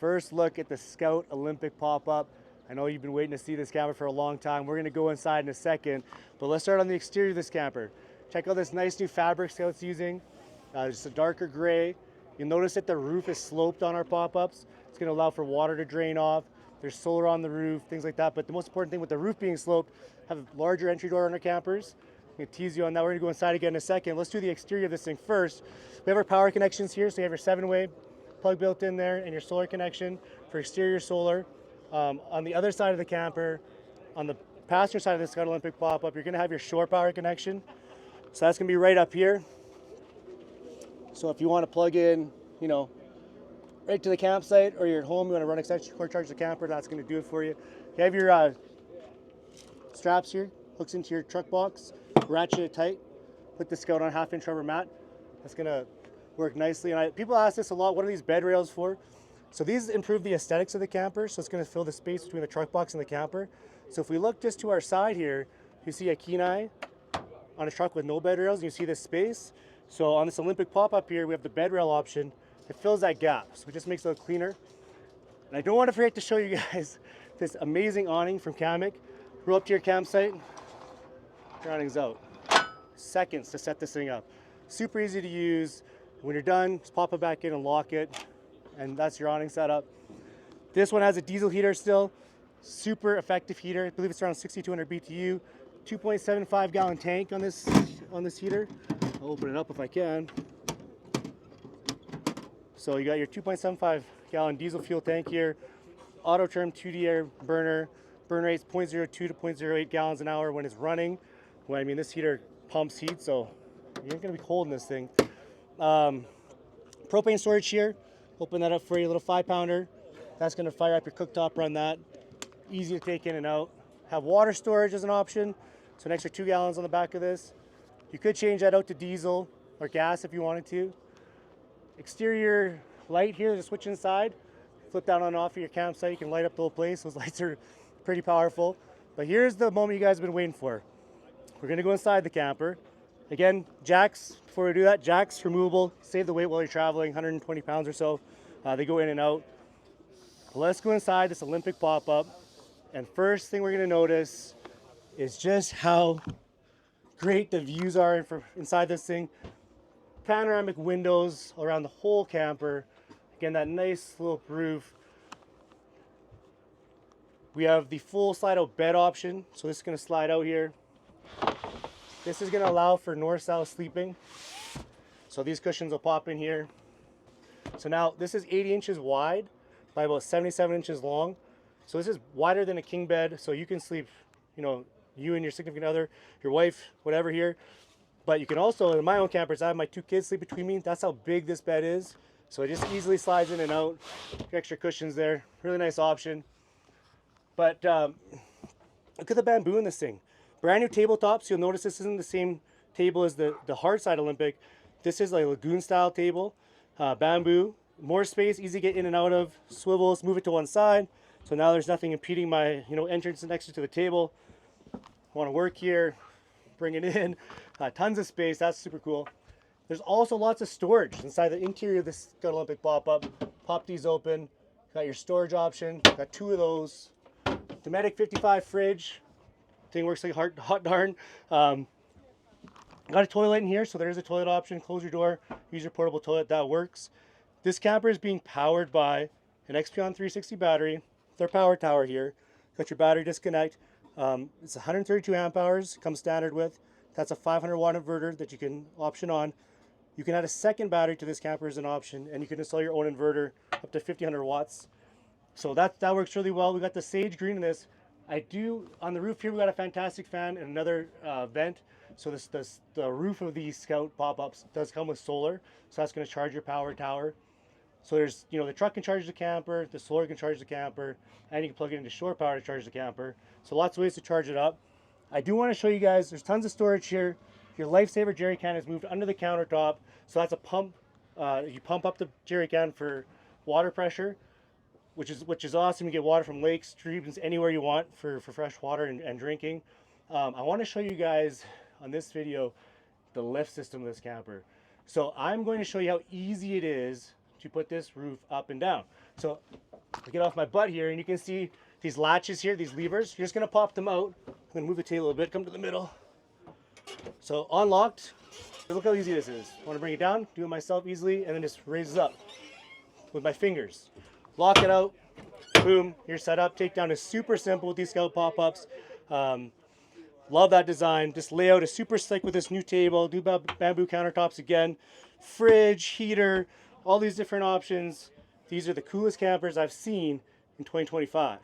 first look at the Scout Olympic pop-up. I know you've been waiting to see this camper for a long time. We're gonna go inside in a second, but let's start on the exterior of this camper. Check out this nice new fabric Scout's using. Just a darker gray. You'll notice that the roof is sloped on our pop-ups. It's gonna allow for water to drain off. There's solar on the roof, things like that. But the most important thing with the roof being sloped, have a larger entry door on our campers. I'm gonna tease you on that. We're gonna go inside again in a second. Let's do the exterior of this thing first. We have our power connections here. So you have your 7-way plug built in there and your solar connection for exterior solar. On the other side of the camper, on the passenger side of the Scout Olympic pop-up, you're gonna have your shore power connection. So that's gonna be right up here. So if you wanna plug in, you know, right to the campsite, or you're at home, you wanna run extension cord charge the camper, that's gonna do it for you. You have your straps here, hooks into your truck box, ratchet it tight, put the Scout on 1/2-inch rubber mat. That's gonna work nicely. And people ask this a lot, what are these bed rails for? So these improve the aesthetics of the camper, so it's gonna fill the space between the truck box and the camper. So if we look just to our side here, you see a Kenai on a truck with no bed rails, and you see this space. So on this Olympic pop-up here, we have the bed rail option. It fills that gap, so it just makes it look cleaner. And I don't want to forget to show you guys this amazing awning from Kamek. Roll up to your campsite, your awning's out. Seconds to set this thing up. Super easy to use. When you're done, just pop it back in and lock it, and that's your awning setup. This one has a diesel heater still. Super effective heater. I believe it's around 6,200 BTU. 2.75 gallon tank on this heater. I'll open it up if I can. So you got your 2.75 gallon diesel fuel tank here. Auto term 2D air burner. Burn rate's 0.02 to 0.08 gallons an hour when it's running. Well, I mean, this heater pumps heat, so you're gonna be cold in this thing. Propane storage here. Open that up for you, a little 5-pounder. That's gonna fire up your cooktop, run that. Easy to take in and out. Have water storage as an option. So an extra 2 gallons on the back of this. You could change that out to diesel or gas if you wanted to. Exterior light here, there's a switch inside. Flip that on and off of your campsite, you can light up the whole place. Those lights are pretty powerful. But here's the moment you guys have been waiting for. We're gonna go inside the camper. Again, jacks, before we do that, jacks removable, save the weight while you're traveling, 120 pounds or so. They go in and out. Let's go inside this Olympic pop-up. And first thing we're gonna notice is just how great the views are inside this thing. Panoramic windows around the whole camper. Again, that nice sloped roof. We have the full slide out bed option. So this is gonna slide out here. This is gonna allow for north-south sleeping. So these cushions will pop in here. So now this is 80 inches wide by about 77 inches long. So this is wider than a king bed. So you can sleep, you know, you and your significant other, your wife, whatever here. But you can also, in my own campers, I have my 2 kids sleep between me. That's how big this bed is. So it just easily slides in and out. Extra cushions there. Really nice option. But look at the bamboo in this thing. Brand new tabletops. You'll notice this isn't the same table as the hard side Olympic. This is like a lagoon style table. Bamboo. More space, easy to get in and out of. Swivels, move it to one side. So now there's nothing impeding my entrance and exit to the table. Want to work here, bring it in. Tons of space, that's super cool. There's also lots of storage inside the interior of this Scout Olympic pop-up. Pop these open, got your storage option, got 2 of those. Dometic 55 fridge, thing works like hot darn. Got a toilet in here, so there's a toilet option. Close your door, use your portable toilet, that works. This camper is being powered by an Expion 360 battery. Their power tower here. Got your battery disconnect. It's 132 amp hours, comes standard with. That's a 500 watt inverter that you can option on. You can add a second battery to this camper as an option, and you can install your own inverter up to 1500 watts. So that works really well. We got the sage green in this. On the roof here, we got a fantastic fan and another vent. So the roof of these Scout pop-ups does come with solar. So that's gonna charge your power tower. So there's, the truck can charge the camper, the solar can charge the camper, and you can plug it into shore power to charge the camper. So lots of ways to charge it up. I do want to show you guys, there's tons of storage here. Your Lifesaver jerry can is moved under the countertop. So that's a pump. You pump up the jerry can for water pressure, which is awesome. You get water from lakes, streams, anywhere you want for fresh water and drinking. I want to show you guys on this video the lift system of this camper. So I'm going to show you how easy it is to put this roof up and down. So I get off my butt here, and you can see these latches here, these levers. You're just gonna pop them out. I'm gonna move the table a bit, come to the middle. So unlocked. Look how easy this is. I want to bring it down, do it myself easily, and then just raise it up with my fingers. Lock it out. Boom, you're set up. Takedown is super simple with these Scout pop-ups. Love that design. This layout is super slick with this new table. Do bamboo countertops again. Fridge, heater, all these different options. These are the coolest campers I've seen in 2025.